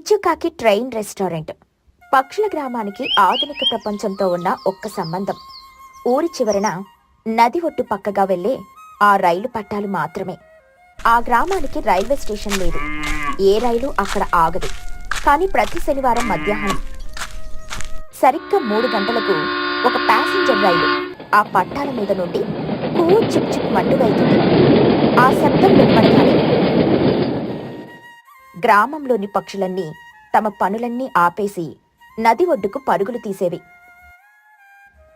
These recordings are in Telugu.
చిచ్చుకాకి ట్రైన్ రెస్టారెంట్. పక్షుల గ్రామానికి ఆధునిక ప్రపంచంతో ఉన్న ఒక్క సంబంధం. ఊరి చివరన నది ఒట్టు పక్కగా వెళ్లే ఆ రైలు పట్టాలు మాత్రమే. ఆ గ్రామానికి రైల్వే స్టేషన్ లేదు. ఏ రైలు అక్కడ ఆగదు. కానీ ప్రతి శనివారం మధ్యాహ్నం సరిగ్గా 3 గంటలకు ఒక ప్యాసింజర్ రైలు ఆ పట్టాల మీద నుండి కూ చిప్ చిప్ మంటూ వెళ్తుంది. ఆ శబ్దం వినపడగానే గ్రామంలోని పక్షులన్నీ తమ పనులన్నీ ఆపేసి నది ఒడ్డుకు పరుగులు తీసేవి.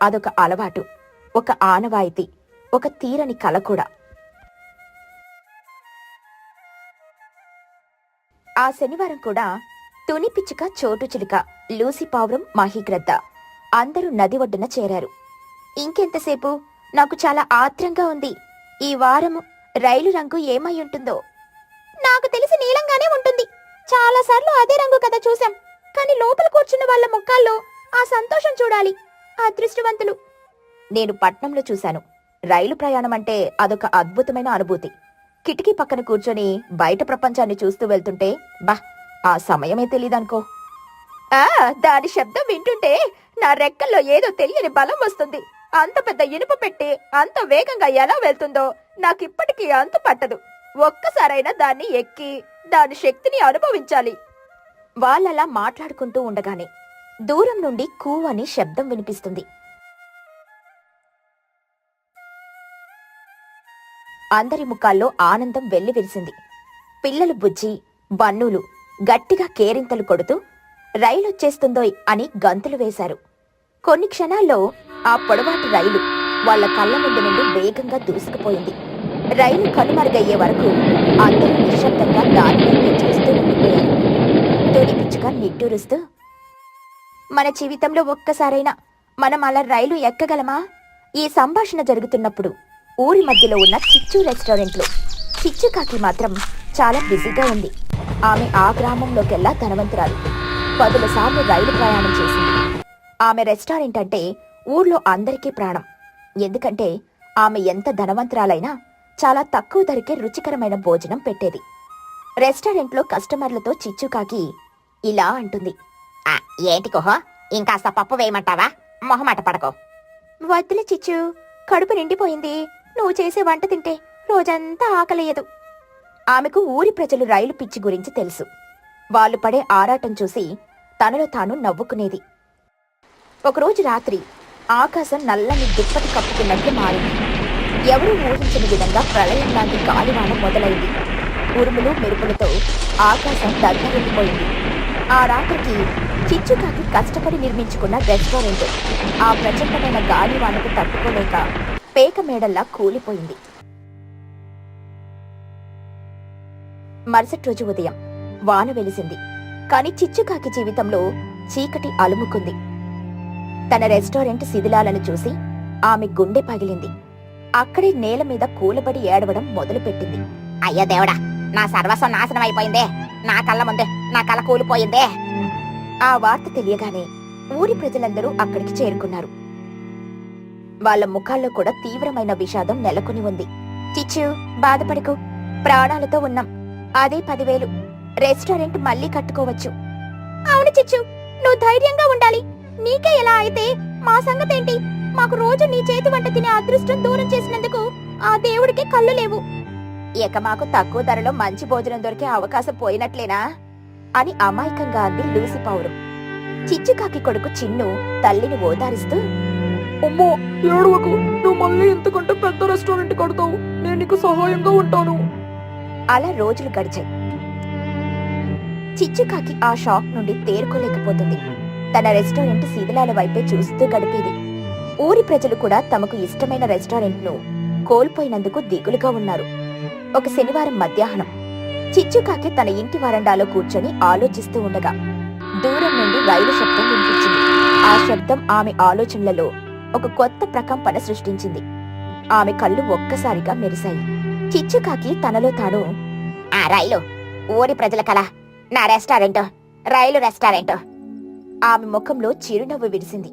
అదొక అలవాటు, ఒక ఆనవాయితీ, ఒక తీరని కల కూడా. ఆ శనివారం కూడా తుని పిచ్చుక, చోటు చిలుక, లూసి పావురం, మహిగ్రద్ద అందరూ నది ఒడ్డున చేరారు. ఇంకెంతసేపు? నాకు చాలా ఆత్రంగా ఉంది. ఈ వారం రైలు రంగు ఏమై ఉంటుందో? నాకు తెలిసి నీలంగానే ఉంటుంది. చాలాసార్లు అదే రంగు కదా చూశాం. కానీ లోపల కూర్చున్న వాళ్ళ ముఖాల్లో ఆ సంతోషం చూడాలి. అదృష్టవంతులు. నేను పట్నంలో చూశాను. రైలు ప్రయాణం అంటే అదొక అద్భుతమైన అనుభూతి. కిటికీ పక్కన కూర్చొని బయట ప్రపంచాన్ని చూస్తూ వెళ్తుంటే ఆ సమయమే తెలీదనుకో. దాని శబ్దం వింటుంటే నా రెక్కల్లో ఏదో తెలియని బలం వస్తుంది. అంత పెద్ద ఇనుప పెట్టి అంత వేగంగా ఎలా వెళ్తుందో నాకిప్పటికీ అంతు పట్టదు. ఒక్కసారైనా దాన్ని ఎక్కి దాని శక్తిని అనుభవించాలి. వాళ్ళలా మాట్లాడుకుంటూ ఉండగానే దూరం నుండి కూ అని శబ్దం వినిపిస్తుంది. అందరి ముఖాల్లో ఆనందం వెల్లివిరిసింది. పిల్లలు బుజ్జి, బన్నూలు గట్టిగా కేరింతలు కొడుతూ రైలొచ్చేస్తుందోయ్ అని గంతులు వేశారు. కొన్ని క్షణాల్లో ఆ పొడవాటి రైలు వాళ్ల కళ్ళ ముందు నుండి వేగంగా దూసుకుపోయింది. రైలు కనుమరుగయ్యే వరకు అందరూ నిశ్శబ్దంగా దాని వైపే చూస్తూ ఉండిపోయారు. తొలి పిచ్చుక నిట్టూరుస్తూ, మన జీవితంలో ఒక్కసారైనా మనం అలా రైలు ఎక్కగలమా? ఈ సంభాషణ జరుగుతున్నప్పుడు ఊరి మధ్యలో ఉన్న చిచ్చు రెస్టారెంట్లో చిచ్చుకాకి మాత్రం చాలా బిజీగా ఉంది. ఆమె ఆ గ్రామంలోకెల్లా ధనవంతురాలు. 10 సార్లు రైలు ప్రయాణం చేసింది. ఆమె రెస్టారెంట్ అంటే ఊర్లో అందరికీ ప్రాణం. ఎందుకంటే ఆమె ఎంత ధనవంతురాలైనా చాలా తక్కువ ధరకే రుచికరమైన భోజనం పెట్టేది. రెస్టారెంట్లో కస్టమర్లతో చిచ్చుకాకి ఇలా అంటుంది. ఏంటి కోహో, ఇంకాస్త పప్పు వేయమంటావా? మొహమాట పడకో. వద్దులే చిచ్చు, కడుపు నిండిపోయింది. నువ్వు చేసే వంట తింటే రోజంతా ఆకలేయదు. ఆమెకు ఊరి ప్రజలు రైలు పిచ్చి గురించి తెలుసు. వాళ్ళు పడే ఆరాటం చూసి తనలో తాను నవ్వుకునేది. ఒకరోజు రాత్రి ఆకాశం నల్లని దుప్పటి కప్పుకున్నట్లు మారింది. ఎవరూ ఊహించని విధంగా ప్రళయం లాంటి గాలివాన మొదలైంది. ఉరుములు మెరుపులతో ఆకాశం దద్దరిల్లిపోయింది. ఆ రాత్రికి చిచ్చుకాకి కష్టపడి నిర్మించుకున్న రెస్టారెంట్ ఆ ప్రచండమైన గాలివానకు తట్టుకోలేక పేక మేడల్లా కూలిపోయింది. మరుసటి రోజు ఉదయం వాన వెలిసింది. కాని చిచ్చుకాకి జీవితంలో చీకటి అలుముకుంది. తన రెస్టారెంట్ శిథిలాలను చూసి ఆమె గుండె పగిలింది. అక్కడే నేల మీద కూలబడి ఏడవడం మొదలుపెట్టింది. అయ్యో దేవుడా, నా సర్వస్వం నాశనం అయిపోయిందే. నా కళ్ళ ముందే నా కళ కూలిపోయిందే. ఆ వార్త తెలియగానే ఊరి ప్రజలందరూ అక్కడికి చేరుకున్నారు. వాళ్ల ముఖాల్లో కూడా తీవ్రమైన విషాదం నెలకొని ఉంది. చిచ్చు, బాధపడకు. ప్రాణాలతో ఉన్నాం. అదే 10,000. రెస్టారెంట్ మళ్ళీ కట్టుకోవచ్చు. అవును చిచ్చు, నువ్వు ధైర్యంగా ఉండాలి. నీకే ఎలా అయితే మా సంగతేంటి? మాకు రోజు నీ చేతి వంట తినే అదృష్టం దూరం చేసినందుకు ఆ దేవుడికి కళ్ళు లేవు. ఇక మాకు తక్కువ ధరలో మంచి భోజనం దొరికే అవకాశం పోయినట్లేనా అని అమాయకంగా అంది లూసి పావురం. చిచ్చుకాకి కొడుకు చిన్ను తల్లిని ఓదారిస్తూ, అమ్మో, ఏడవకు. నువ్వు మళ్ళీ ఇంతకంటే పెద్ద రెస్టారెంట్ కడతావు. నేను నీకు సహాయంగా ఉంటాను. అలా రోజులు గడిచాయి. చిచ్చుకాకి ఆ షాక్ నుండి తేరుకోలేకపోతుంది. తన రెస్టారెంట్ శిథిలాల వైపే చూస్తూ గడిపేది. ఊరి ప్రజలు కూడా తమకు ఇష్టమైన రెస్టారెంట్ను కోల్పోయినందుకు దిగులుగా ఉన్నారు. ఒక శనివారం మధ్యాహ్నం చిచ్చుకాకి తన ఇంటి వరండాలో కూర్చొని ఆలోచిస్తూ ఉండగా దూరం నుండి రైలు శబ్దం వినిపించింది. ఆ శబ్దం ఆమె ఆలోచనలలో ఒక కొత్త ప్రకంపన సృష్టించింది. ఆమె కళ్ళు ఒక్కసారిగా మెరిశాయి. చిచ్చుకాకి తనలో తాను, ఆ రైలు ఊరి ప్రజల కల, నా రెస్టారెంట్ రైలు రెస్టారెంట్. ఆమె ముఖంలో చిరునవ్వు విరిసింది.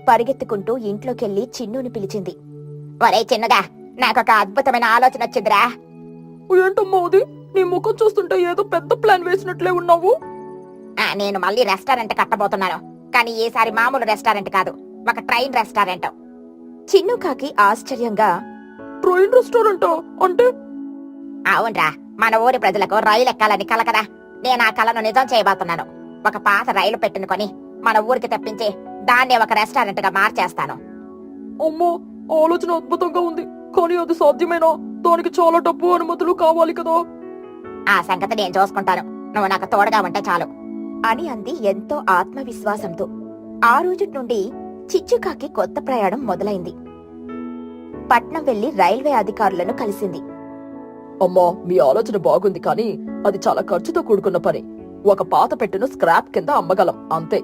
పరిగెత్తుకుంటూ ఇంట్లోకెళ్లి చిన్నుని పిలిచింది. ఒరే చిన్నగా, నాకొక అద్భుతమైన ఆలోచన వచ్చిందిరా. ఏంటమ్మా అది? నీ ముఖం చూస్తుంటే ఏదో పెద్ద ప్లాన్ వేసినట్లే ఉన్నావు. నేను మళ్ళీ రెస్టారెంట్ కట్టబోతున్నాను, కానీ ఈసారి మామూలు రెస్టారెంట్ కాదు, ఒక ట్రైన్ రెస్టారెంట్. చిన్నుకాకి ఆశ్చర్యంగా, ట్రైన్ రెస్టారెంటా? అంటే అవునరా, మన ఊరి ప్రజలకు రైలు ఎక్కాలని కల కదా. నేను ఆ కలను నిజం చేయబోతున్నాను. ఒక పాత రైలు పెట్టుకొని మన ఊరికి తెప్పించి దాన్ని ఒక రెస్టారెంట్ గా మార్చేస్తాను. అమ్మో, ఆలోచన అద్భుతంగా ఉంది, కానీ అది సాధ్యమేనా? దానికి చాలా డబ్బు, అనుమతులు కావాలి కదా. ఆ సంగతి నేను చూసుకుంటాను, నువ్వు నాకు తోడుగా ఉంటే చాలు అని అంది ఎంతో ఆత్మవిశ్వాసంతో. ఆ రోజు నుండి చిచ్చుకాకి కొత్త ప్రయాణం మొదలైంది. పట్నం వెళ్లి రైల్వే అధికారులను కలిసింది. అమ్మా, మీ ఆలోచన బాగుంది, కానీ అది చాలా ఖర్చుతో కూడుకున్న పని. ఒక పాత పెట్టెను స్క్రాప్ కింద అమ్మగలం, అంతే.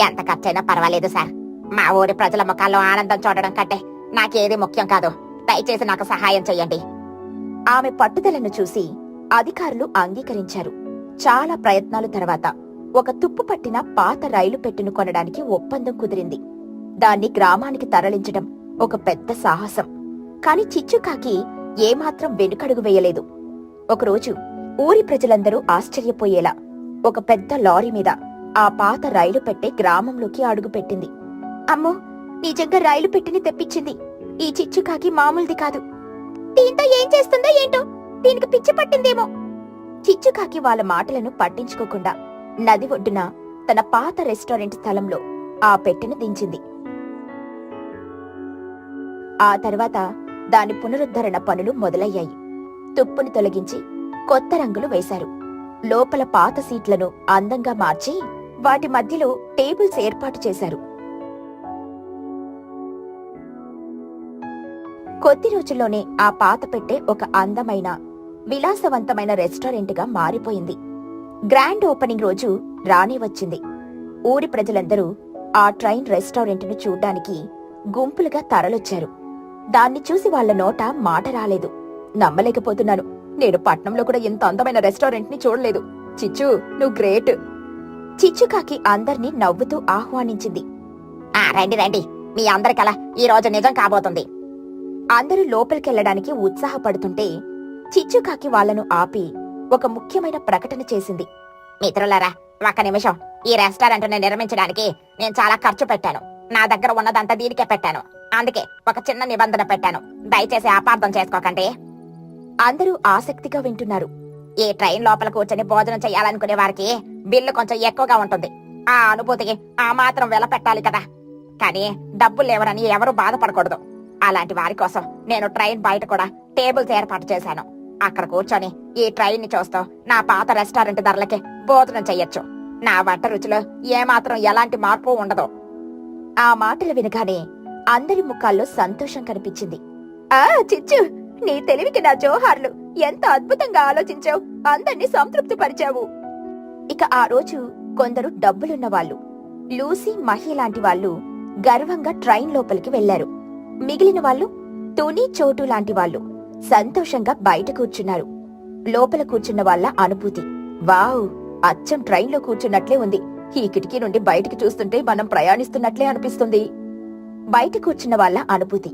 ఎంత ఖర్చైనా పర్వాలేదు సార్, మా ఊరి ప్రజల ముఖాల్లో ఆనందం చూడడం కంటే నాకేది ముఖ్యం కాదు. దయచేసి నాకు సహాయం చెయ్యండి. ఆమె పట్టుదలను చూసి అధికారులు అంగీకరించారు. చాలా ప్రయత్నాల తర్వాత ఒక తుప్పు పట్టిన పాత రైలు పెట్టెను కొనడానికి ఒప్పందం కుదిరింది. దాన్ని గ్రామానికి తరలించడం ఒక పెద్ద సాహసం. కాని చిచ్చుకాకి ఏమాత్రం వెనుకడుగు వేయలేదు. ఒకరోజు ఊరి ప్రజలందరూ ఆశ్చర్యపోయేలా ఒక పెద్ద లారీ మీద ఆ పాత రైలు పెట్టె గ్రామంలోకి అడుగుపెట్టింది. అమ్మో, నిజంగా రైలు పెట్టెని తెప్పించింది. ఈ చిచ్చుకాకి మామూలుది కాదు. దీంతో ఏం చేస్తుందో ఏంటో, దీనికి పిచ్చి పట్టిందేమో. చిచ్చుకాకి వాళ్ళ మాటలను పట్టించుకోకుండా నది ఒడ్డున తన పాత రెస్టారెంట్ స్థలంలో ఆ పెట్టెను దించింది. ఆ తర్వాత దాని పునరుద్ధరణ పనులు మొదలయ్యాయి. తుప్పును తొలగించి కొత్త రంగులు వేశారు. లోపల పాత సీట్లను అందంగా మార్చి వాటి మధ్యలో టేబుల్స్ ఏర్పాటు చేశారు. కొద్ది రోజుల్లోనే ఆ పాత పెట్టె ఒక అందమైన విలాసవంతమైన రెస్టారెంట్గా మారిపోయింది. గ్రాండ్ ఓపెనింగ్ రోజు రానే వచ్చింది. ఊరి ప్రజలందరూ ఆ ట్రైన్ రెస్టారెంట్ను చూడ్డానికి గుంపులుగా తరలొచ్చారు. దాన్ని చూసి వాళ్ల నోట మాట రాలేదు. నమ్మలేకపోతున్నాను, నేను పట్నంలో కూడా ఇంత అందమైన రెస్టారెంట్ ని చూడలేదు. చిచ్చు, నువ్వు గ్రేట్. చిచ్చుకాకి అందర్నీ నవ్వుతూ ఆహ్వానించింది. రండి రండి, మీ అందరికలా ఈ రోజు నిజం కాబోతుంది. అందరూ లోపలికెళ్లడానికి ఉత్సాహపడుతుంటే చిచ్చుకాకి వాళ్లను ఆపి ఒక ముఖ్యమైన ప్రకటన చేసింది. మిత్రులారా, ఒక్క నిమిషం. ఈ రెస్టారెంట్ ని నిర్మించడానికి నేను చాలా ఖర్చు పెట్టాను. నా దగ్గర ఉన్నదంతా దీనికే పెట్టాను. అందుకే ఒక చిన్న నిబంధన పెట్టాను. దయచేసి అపార్థం చేసుకోకండి. అందరూ ఆసక్తిగా వింటున్నారు. ఈ ట్రైన్ లోపల కూర్చొని భోజనం చెయ్యాలనుకునే వారికి బిల్లు కొంచెం ఎక్కువగా ఉంటుంది. ఆ అనుభూతికి ఆ మాత్రం వెల పెట్టాలి కదా. కానీ డబ్బులు లేవరని ఎవరూ బాధపడకూడదు. అలాంటి వారి కోసం నేను ట్రైన్ బయట కూడా టేబుల్స్ ఏర్పాటు చేశాను. అక్కడ కూర్చొని ఈ ట్రైన్ ని చూస్తూ నా పాత రెస్టారెంట్ ధరలకి భోజనం చెయ్యొచ్చు. నా వంట రుచిలో ఏమాత్రం ఎలాంటి మార్పు ఉండదు. ఆ మాటలు వినగానే అందరి ముఖాల్లో సంతోషం కనిపించింది. చిచ్చు, నీ తెలివికి నా జోహార్లు. ఎంత అద్భుతంగా ఆలోచించావు, అందర్నీ సంతృప్తి పరిచావు. ఇక ఆ రోజు కొందరు డబ్బులున్న వాళ్ళు, లూసీ, మహి లాంటి వాళ్ళు గర్వంగా ట్రైన్ లోపలికి వెళ్లారు. మిగిలిన వాళ్ళు, తుని, చోటు లాంటి వాళ్ళు సంతోషంగా బయట కూర్చున్నారు. లోపల కూర్చున్న వాళ్ళ అనుభూతి, వావ్, అచ్చం ట్రైన్లో కూర్చున్నట్లే ఉంది. ఈ కిటికీ నుండి బయటికి చూస్తుంటే మనం ప్రయాణిస్తున్నట్లే అనిపిస్తుంది. బయట కూర్చున్న వాళ్ళ అనుభూతి,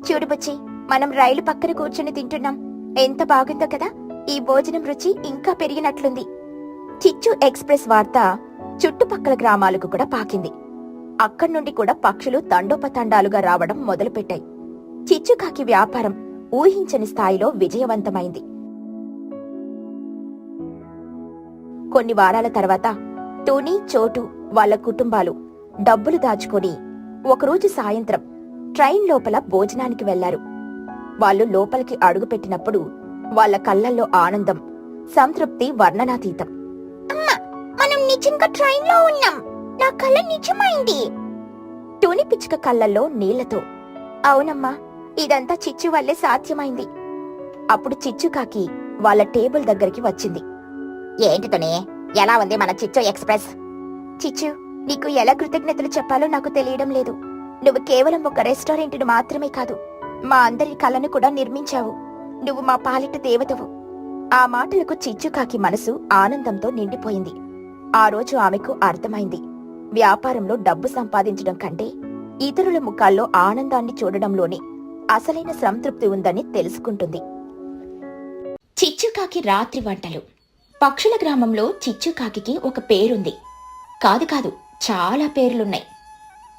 చూడు బుచ్చి, మనం రైలు పక్కన కూర్చుని తింటున్నాం. ఎంత బాగుందో కదా. ఈ భోజనం రుచి ఇంకా పెరిగినట్లుంది. చిచ్చు ఎక్స్ప్రెస్ వార్త చుట్టుపక్కల గ్రామాలకు కూడా పాకింది. అక్కడి నుండి కూడా పక్షులు తండోపతండాలుగా రావడం మొదలుపెట్టాయి. చిచ్చుకాకి వ్యాపారం ఊహించని స్థాయిలో విజయవంతమైంది. కొన్ని వారాల తర్వాత టోనీ, చోటు వాళ్ళ కుటుంబాలు డబ్బులు దాచుకొని ఒకరోజు సాయంత్రం ట్రైన్ లోపల భోజనానికి వెళ్లారు. వాళ్ళు లోపలికి అడుగుపెట్టినప్పుడు వాళ్ళ కళ్ళల్లో ఆనందం, సంతృప్తి వర్ణనాతీతం. అమ్మా, మనం నిజంగా ట్రైన్ లో ఉన్నాం. నా కళ్ళ నిజమైంది. టోనీ పిచ్చుక కళ్ళల్లో నీళ్లతో, అవునమ్మా, ఇదంతా చిచ్చు వల్లే సాధ్యమైంది. అప్పుడు చిచ్చుకాకి వాళ్ళ టేబుల్ దగ్గరికి వచ్చింది. ఏంటి తుని, ఎలా ఉంది మన చిచ్చు ఎక్స్ప్రెస్? చిచ్చు, నీకు ఎలా కృతజ్ఞతలు చెప్పాలో నాకు తెలియడం లేదు. నువ్వు కేవలం ఒక రెస్టారెంట్ను మాత్రమే కాదు, మా అందరి కళను కూడా నిర్మించావు. నువ్వు మా పాలిట దేవతవు. ఆ మాటలకు చిచ్చుకాకి మనసు ఆనందంతో నిండిపోయింది. ఆ రోజు ఆమెకు అర్థమైంది, వ్యాపారంలో డబ్బు సంపాదించడం కంటే ఇతరుల ముఖాల్లో ఆనందాన్ని చూడడంలోనే అసలైన సంతృప్తి ఉందని తెలుసుకుంటుంది. చిచ్చుకాకి రాత్రి వంటలు. పక్షుల గ్రామంలో చిచ్చుకాకి ఒక పేరుంది. కాదు కాదు, చాలా పేర్లున్నాయి.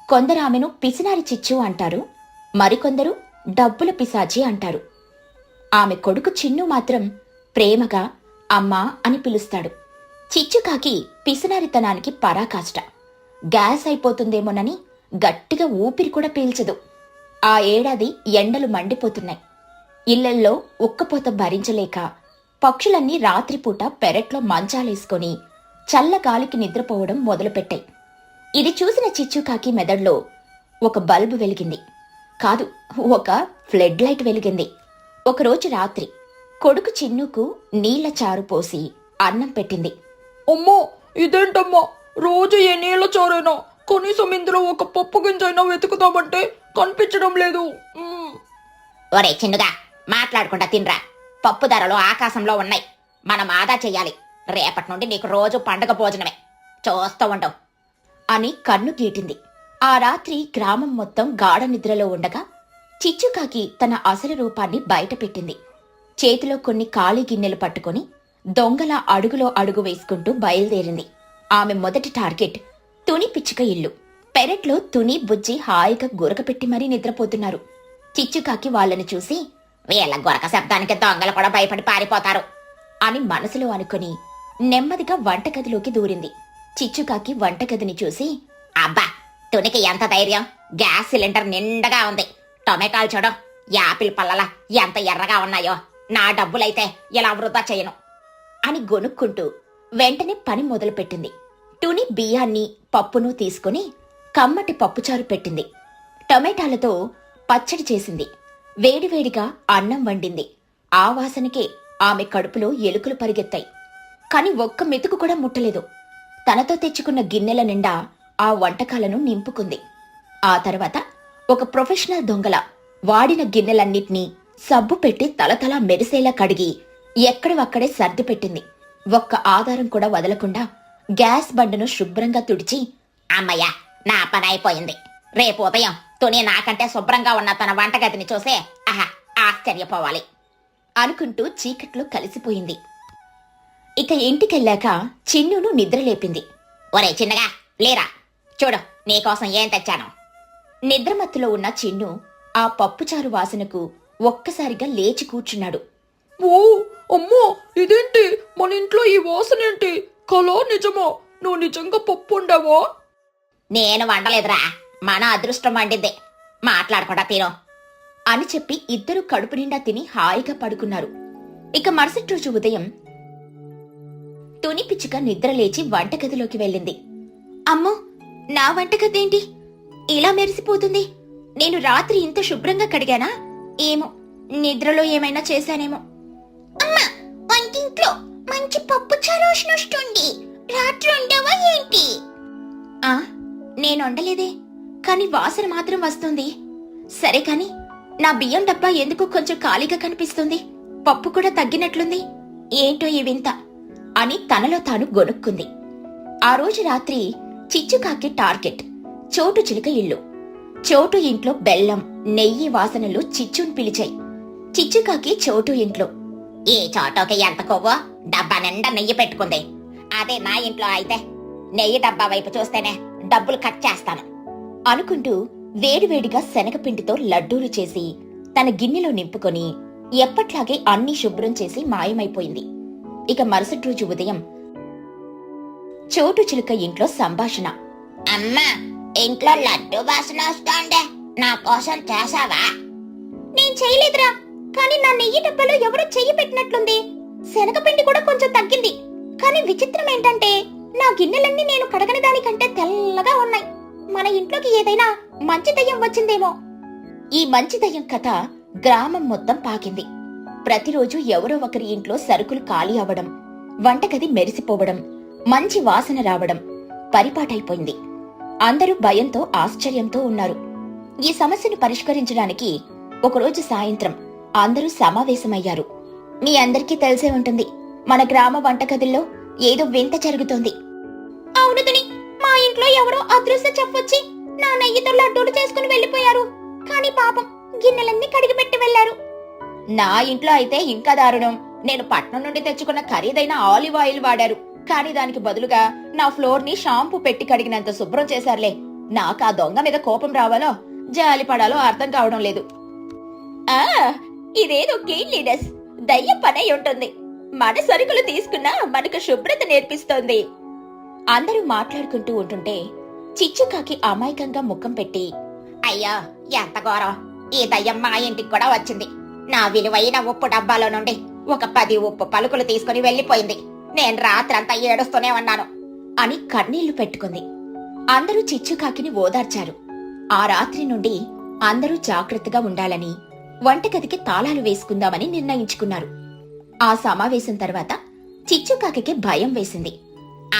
కొందరు ఆమెను పిసినారి చిచ్చు అంటారు, మరికొందరు డబ్బుల పిశాచి అంటారు. ఆమె కొడుకు చిన్ను మాత్రం ప్రేమగా అమ్మా అని పిలుస్తాడు. చిచ్చుకాకి పిసినారితనానికి పరాకాష్ట. గ్యాస్ అయిపోతుందేమోనని గట్టిగా ఊపిరి కూడా పీల్చదు. ఆ ఏడాది ఎండలు మండిపోతున్నాయి. ఇళ్లల్లో ఉక్కపోత భరించలేక పక్షులన్నీ రాత్రిపూట పెరట్లో మంచాలేసుకొని చల్లగాలికి నిద్రపోవడం మొదలుపెట్టాయి. ఇది చూసిన చిచ్చుకాకి మెదడులో ఒక బల్బు వెలిగింది. కాదు, ఒక ఫ్లడ్ లైట్ వెలిగింది. ఒకరోజు రాత్రి కొడుకు చిన్నుకు నీళ్ల చారు పోసి అన్నం పెట్టింది. అమ్మో, ఇదేంటమ్మా, రోజు ఏ నీళ్ళ చారైనా కనీసం ఇందులో ఒక పప్పు గింజైనా వెతుకుతామంటే కనిపించడం లేదు. ఒరే చిన్నుగా, మాట్లాడకుండా తినరా. పప్పు ధరలు ఆకాశంలో ఉన్నాయి. మనం ఆదా చెయ్యాలి. రేపటి నుండి నీకు రోజు పండగ భోజనమే. చూస్తూ ఉండవు అని కన్ను గీటింది. ఆ రాత్రి గ్రామం మొత్తం గాఢ నిద్రలో ఉండగా చిచ్చుకాకి తన అసలు రూపాన్ని బయటపెట్టింది. చేతిలో కొన్ని ఖాళీ గిన్నెలు పట్టుకుని దొంగల అడుగులో అడుగు వేసుకుంటూ బయలుదేరింది. ఆమె మొదటి టార్గెట్ తుని పిచ్చుక ఇల్లు. పెరట్లో తుని, బుజ్జి హాయిగా గురకపెట్టి మరీ నిద్రపోతున్నారు. చిచ్చుకాకి వాళ్ళని చూసి, వీళ్ళ గొరక శబ్దానికి దొంగలు కూడా భయపడి పారిపోతారు అని మనసులో అనుకుని నెమ్మదిగా వంటగదిలోకి దూరింది. చిచ్చుకాకి వంటగదిని చూసి, అబ్బా, తునికి ఎంత ధైర్యం! గ్యాస్ సిలిండర్ నిండగా ఉంది. టొమాటోలు చూడు, యాపిల్ పళ్ళలా ఎంత ఎర్రగా ఉన్నాయో. నా డబ్బులైతే ఇలా వృధా చేయను అని గొనుక్కుంటూ వెంటనే పని మొదలుపెట్టింది. తుని బియ్యాన్ని, పప్పును తీసుకుని కమ్మటి పప్పుచారు పెట్టింది. టొమాటాలతో పచ్చడి చేసింది. వేడివేడిగా అన్నం వండింది. ఆ వాసనకే ఆమె కడుపులో ఎలుకలు పరిగెత్తాయి. కాని ఒక్క మెతుకు కూడా ముట్టలేదు. తనతో తెచ్చుకున్న గిన్నెల నిండా ఆ వంటకాలను నింపుకుంది. ఆ తర్వాత ఒక ప్రొఫెషనల్ దొంగల వాడిన గిన్నెలన్నిటినీ సబ్బు పెట్టి తలతలా మెరిసేలా కడిగి ఎక్కడివక్కడే సర్దిపెట్టింది. ఒక్క ఆధారం కూడా వదలకుండా గ్యాస్ బండను శుభ్రంగా తుడిచి, అమ్మయ్య, నా పని అయిపోయింది. రేపు ఉదయం తుని నాకంటే శుభ్రంగా ఉన్న తన వంటగదిని చూసే ఆశ్చర్యపోవాలి అనుకుంటూ చీకట్లో కలిసిపోయింది. ఇక ఇంటికెళ్ళాక చిన్నును నిద్రలేపింది. ఒరే చిన్నగా, లేరా, చూడు నీకోసం ఏం తెచ్చాను. నిద్రమత్తులో ఉన్న చిన్ను ఆ పప్పుచారు వాసనకు ఒక్కసారిగా లేచి కూర్చున్నాడు. ఓ అమ్మో, ఇదేంటి, మన ఇంట్లో ఈ వాసనేంటి? కలో నిజమో? నువ్వు నిజంగా పప్పు ఉండవా? నేను వండలేదురా, మన అదృష్టం వండింది. మాట్లాడకుండా తిను అని చెప్పి ఇద్దరు కడుపు నిండా తిని హాయిగా పడుకున్నారు. ఇక మరుసటి రోజు ఉదయం తుని పిచ్చుక నిద్రలేచి వంటగదిలోకి వెళ్ళింది. అమ్మో, నా వంటగదేంటి ఇలా మెరిసిపోతుంది? నేను రాత్రి ఇంత శుభ్రంగా కడిగానా ఏమో, నిద్రలో ఏమైనా చేశానేమో. అమ్మా, వంటింట్లో మంచి పప్పు చారు వస్తుంది. రాత్రి ఉండవా ఏంటి? నేను వండలేదే, కాని వాసన మాత్రం వస్తుంది. సరే కాని నా బియ్యం డబ్బా ఎందుకు కొంచెం ఖాళీగా కనిపిస్తుంది? పప్పు కూడా తగ్గినట్లుంది. ఏంటో ఈ వింత అని తనలో తాను గొనుక్కుంది. ఆ రోజు రాత్రి చిచ్చుకాకి టార్గెట్ చోటు చిలుక ఇల్లు. చోటు ఇంట్లో బెల్లం, నెయ్యి వాసనలు చిచ్చుని పిలిచాయి. చిచ్చుకాకి చోటు ఇంట్లో, ఈ చోటోకి ఎంత కొవ్వో, డబ్బా నిండా నెయ్యి పెట్టుకుంది. అదే నా ఇంట్లో అయితే నెయ్యి డబ్బా వైపు చూస్తేనే డబ్బులు కట్ చేస్తాను అనుకుంటూ వేడివేడిగా శనగపిండితో లడ్డూలు చేసి తన గిన్నెలో నింపుకొని ఎప్పట్లాగే అన్నీ శుభ్రం చేసి మాయమైపోయింది. ఇక మరుసటి రోజు ఉదయం చోటు చిలుక ఇంట్లో సంభాషణ. అమ్మా, ఇంట్లో లడ్డు వాసన వస్తోందే, నా కోసం చేసావా? నేను చేయలేదురా, కానీ నా నెయ్యి డబ్బాలో ఎవరో చెయ్యి పెట్టినట్లుంది. శనగపిండి కూడా కొంచెం తగ్గింది. కానీ విచిత్రం ఏంటంటే నా గిన్నెలన్నీ నేను కడగని దానికంటే తెల్లగా ఉన్నాయి. మన ఇంట్లోకి ఏదైనా మంచి దయ్యం వచ్చిందేమో. ఈ మంచి దయ్యం కథ గ్రామం మొత్తం పాకింది. ప్రతిరోజు ఎవరో ఒకరి ఇంట్లో సరుకులు ఖాళీ అవ్వడం, వంటగది మెరిసిపోవడం, మంచి వాసన రావడం పరిపాటైపోయింది. అందరూ భయంతో, ఆశ్చర్యంతో ఉన్నారు. ఈ సమస్యను పరిష్కరించడానికి ఒకరోజు సాయంత్రం అందరూ సమావేశమయ్యారు. మీ అందరికీ తెలిసే ఉంటుంది, మన గ్రామ వంటగదిలో ఏదో వింత జరుగుతోంది. అవును తుని, మా ఇంట్లో ఎవరో అదృశ్య చెప్పొచ్చి నా నెయ్యితో లడ్డూలు చేసుకుని వెళ్లిపోయారు. కానీ పాపం గిన్నెలన్నీ కడిగి పెట్టి వెళ్లారు. నా ఇంట్లో అయితే ఇంకా దారుణం. నేను పట్నం నుండి తెచ్చుకున్న ఖరీదైన ఆలివ్ ఆయిల్ వాడారు, కానీ దానికి బదులుగా నా ఫ్లోర్ ని షాంపూ పెట్టి కడిగినంత శుభ్రం చేశారులే. నాకు ఆ దొంగ మీద కోపం రావాలో జాలి పడాలో అర్థం కావడం లేదు. ఆ ఇదేదో క్లీన్లీనెస్ దయ్య పనై ఉంటుంది. మన సరుకులు తీసుకున్నా మనకు శుభ్రత నేర్పిస్తోంది. అందరూ మాట్లాడుకుంటూ ఉంటుంటే చిచ్చుకాకి అమాయకంగా ముఖం పెట్టి, అయ్యా ఎంత ఘోరం, ఈ దయ్యం మా ఇంటికి కూడా వచ్చింది. నా విలువైన ఉప్పు డబ్బాలో నుండి ఒక 10 ఉప్పు పలుకులు తీసుకుని వెళ్లిపోయింది. నేను రాత్రంతా ఏడుస్తూనే ఉన్నాను అని కన్నీళ్లు పెట్టుకుంది. అందరూ చిచ్చుకాకిని ఓదార్చారు. ఆ రాత్రి నుండి అందరూ జాగ్రత్తగా ఉండాలని, వంటగదికి తాళాలు వేసుకుందామని నిర్ణయించుకున్నారు. ఆ సమావేశం తర్వాత చిచ్చుకాకి భయం వేసింది.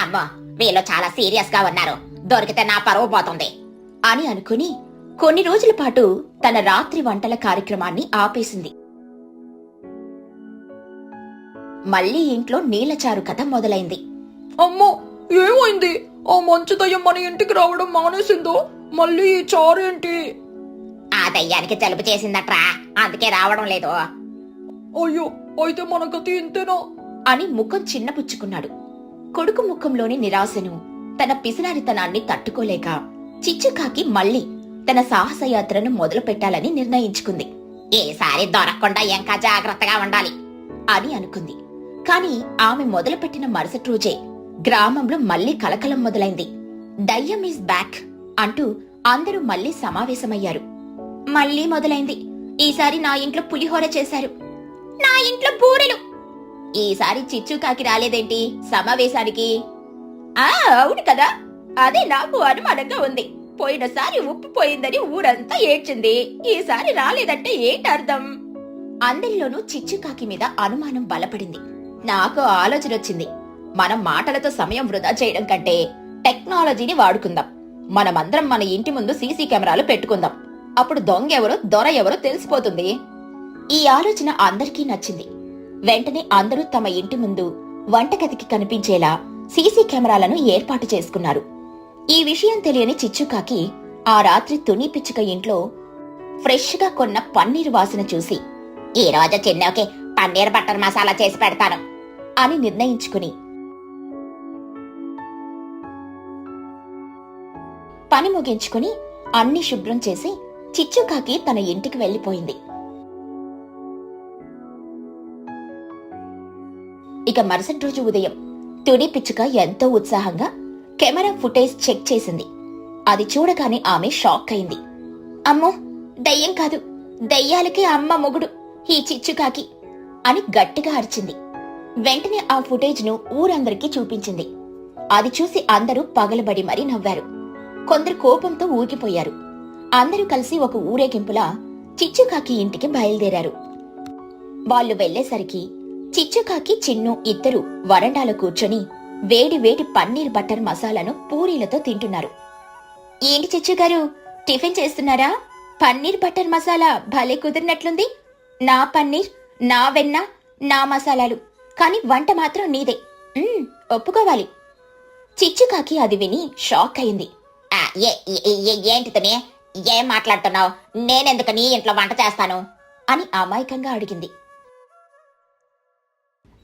అమ్మా, వీళ్ళు చాలా సీరియస్ గా ఉన్నారు, దొరికితే నా పరువు పోతుంది అని అనుకుని కొన్ని రోజుల పాటు తన రాత్రి వంటల కార్యక్రమాన్ని ఆపేసింది. మళ్లీ ఇంట్లో నీళ్లచారు కథ మొదలైంది. అమ్మో, ఏమైంది? ఆ మంచి దయ్యం మన ఇంటికి రావడం మానేసిందో? మళ్ళీ ఈ చారేంటి? ఆ దయ్యానికి జలుబు చేసిందట్రా, అందుకే రావడం లేదు. అయ్యో, అయితే మన గతి ఇంతేనా అని ముఖం చిన్నపుచ్చుకున్నాడు. కొడుకు ముఖంలోని నిరాశను, తన పిసినారితనాన్ని తట్టుకోలేక చిచ్చుకాకి మళ్లీ తన సాహసయాత్రను మొదలు పెట్టాలని నిర్ణయించుకుంది. ఈసారి దొరకకుండా ఇంకా జాగ్రత్తగా ఉండాలి అని అనుకుంది. కాని ఆమె మొదలుపెట్టిన మరుసటి రోజే గ్రామంలో మళ్లీ కలకలం మొదలైంది. దయ్యం ఈజ్ బ్యాక్ అంటూ అందరూ మళ్లీ సమావేశమయ్యారు. మళ్లీ మొదలైంది. ఈసారి నా ఇంట్లో పులిహోర చేశారు, నా ఇంట్లో బూరెలు. ఈసారి చిచ్చుకాకి రాలేదేంటి సమావేశానికి? అవును కదా, అదే నాకు అనుమానంగా ఉంది. పోయినసారి ఉప్పు పోయిందని ఊరంతా ఏడ్చింది, ఈసారి రాలేదంటే ఏంటర్థం? అందరిలోనూ చిచ్చుకాకి మీద అనుమానం బలపడింది. నాకు ఆలోచన వచ్చింది. మనం మాటలతో సమయం వృధా చేయడం కంటే టెక్నాలజీని వాడుకుందాం. మనమందరం మన ఇంటి ముందు సీసీ కెమెరాలు పెట్టుకుందాం. అప్పుడు దొంగ ఎవరో దొర ఎవరో తెలిసిపోతుంది. ఈ ఆలోచన అందరికీ నచ్చింది. వెంటనే అందరూ తమ ఇంటి ముందు వంటగదికి కనిపించేలా సీసీ కెమెరాలను ఏర్పాటు చేసుకున్నారు. ఈ విషయం తెలియని చిచ్చుకాకి ఆ రాత్రి తుని పిచ్చుక ఇంట్లో ఫ్రెష్ గా కొన్న పన్నీర్ వాసన చూసి, ఈ రోజు చిన్నకి పన్నీర్ బటర్ మసాలా చేసి పెడతాను అని నిర్ణయించుకుని పని ముగించుకుని అన్ని శుభ్రం చేసి చిచ్చుకాకి తన ఇంటికి వెళ్లిపోయింది. ఇక మరుసటి రోజు ఉదయం తుని పిచ్చుక ఎంతో ఉత్సాహంగా కెమెరా ఫుటేజ్ చెక్ చేసింది. అది చూడగానే ఆమె షాక్ అయింది. అమ్మో, దయ్యం కాదు, దయ్యాలకి అమ్మ మొగుడు ఈ చిచ్చుకాకి అని గట్టిగా అరిచింది. వెంటనే ఆ ఫుటేజ్ ను ఊరందరికీ చూపించింది. అది చూసి అందరూ పగలబడి మరీ నవ్వారు. కొందరు కోపంతో ఊగిపోయారు. అందరూ కలిసి ఒక ఊరేగింపులా చిచ్చుకాకి ఇంటికి బయలుదేరారు. వాళ్ళు వెళ్లేసరికి చిచ్చుకాకి చిన్ను ఇద్దరు వరండాలో కూర్చొని వేడి వేడి పన్నీర్ బటర్ మసాలాను పూరీలతో తింటున్నారు. ఏంటి చిచ్చుగారు, టిఫిన్ చేస్తున్నారా? పన్నీర్ బటర్ మసాలా భలే కుదిరినట్లుంది. నా పన్నీర్, నా వెన్న, నా మసాలాలు, కాని వంట మాత్రం నీదే. ఒప్పుకోవాలి. చిచ్చుకాకి అది విని షాక్ అయింది. ఏంటి తనే, ఏం మాట్లాడుతున్నావు? నేనెందుకు నీ ఇంట్లో వంట చేస్తాను అని అమాయకంగా అడిగింది.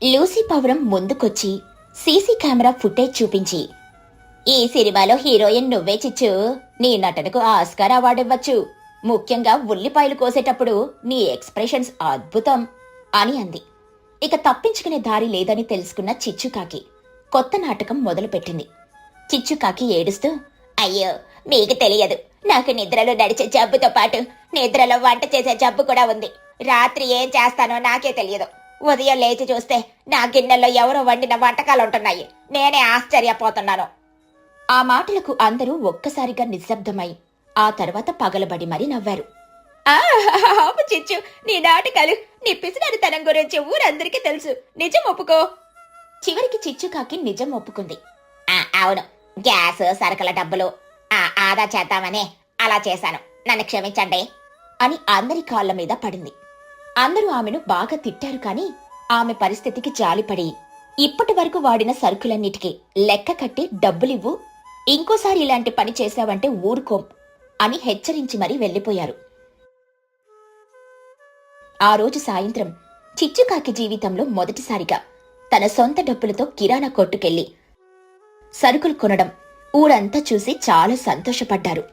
లూసీ పవరం ముందుకొచ్చి సీసీ కెమెరా ఫుటేజ్ చూపించి, ఈ సినిమాలో హీరోయిన్ నువ్వే చిచ్చు, నీ నటనకు ఆస్కార్ అవార్డు ఇవ్వచ్చు. ముఖ్యంగా ఉల్లిపాయలు కోసేటప్పుడు నీ ఎక్స్ప్రెషన్స్ అద్భుతం అని అంది. ఇక తప్పించుకునే దారి లేదని తెలుసుకున్న చిచ్చుకాకి కొత్త నాటకం మొదలుపెట్టింది. చిచ్చుకాకి ఏడుస్తూ, అయ్యో మీకు తెలియదు, నాకు నిద్రలో నడిచే జబ్బుతో పాటు నిద్రలో వంట చేసే జబ్బు కూడా ఉంది. రాత్రి ఏం చేస్తానో నాకే తెలియదు. ఉదయం లేచి చూస్తే నా గిన్నెల్లో ఎవరో వండిన వంటకాలు ఉంటున్నాయి. నేనే ఆశ్చర్యపోతున్నాను. ఆ మాటలకు అందరూ ఒక్కసారిగా నిశ్శబ్దమై ఆ తర్వాత పగలబడి మరీ నవ్వారు. చిచ్చు, నీ నాటకాలు, నీ పిసినారితనం గురించి ఊరందరికీ తెలుసు. నిజం ఒప్పుకో. చివరికి చిచ్చుకాకి నిజం ఒప్పుకుంది. అవును, గ్యాస్ సరుకుల డబ్బులు ఆదా చేద్దామనే అలా చేశాను, నన్ను క్షమించండి అని అందరి కాళ్ల మీద పడింది. అందరూ ఆమెను బాగా తిట్టారు. కాని ఆమె పరిస్థితికి జాలిపడి ఇప్పటి వరకు వాడిన సరుకులన్నిటికీ లెక్క కట్టి డబ్బులివ్వు, ఇంకోసారి ఇలాంటి పని చేశావంటే ఊరుకోం అని హెచ్చరించి మరీ వెళ్లిపోయారు. ఆ రోజు సాయంత్రం చిచ్చుకాకి జీవితంలో మొదటిసారిగా తన సొంత డబ్బులతో కిరాణా కొట్టుకెళ్లి సరుకులు కొనడం ఊరంతా చూసి చాలా సంతోషపడ్డారు.